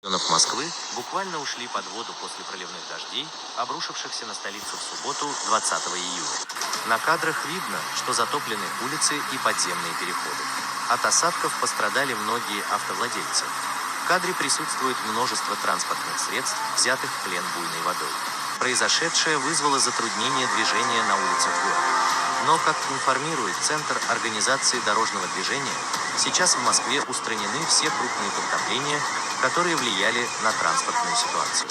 Районов Москвы буквально ушли под воду после проливных дождей, обрушившихся на столицу в субботу 20 июля. На кадрах видно, что затоплены улицы и подземные переходы. От осадков пострадали многие автовладельцы. В кадре присутствует множество транспортных средств, взятых в плен буйной водой. Произошедшее вызвало затруднение движения на улицах города. Но, как информирует Центр организации дорожного движения, сейчас в Москве устранены все крупные подтопления, которые влияли на транспортную ситуацию.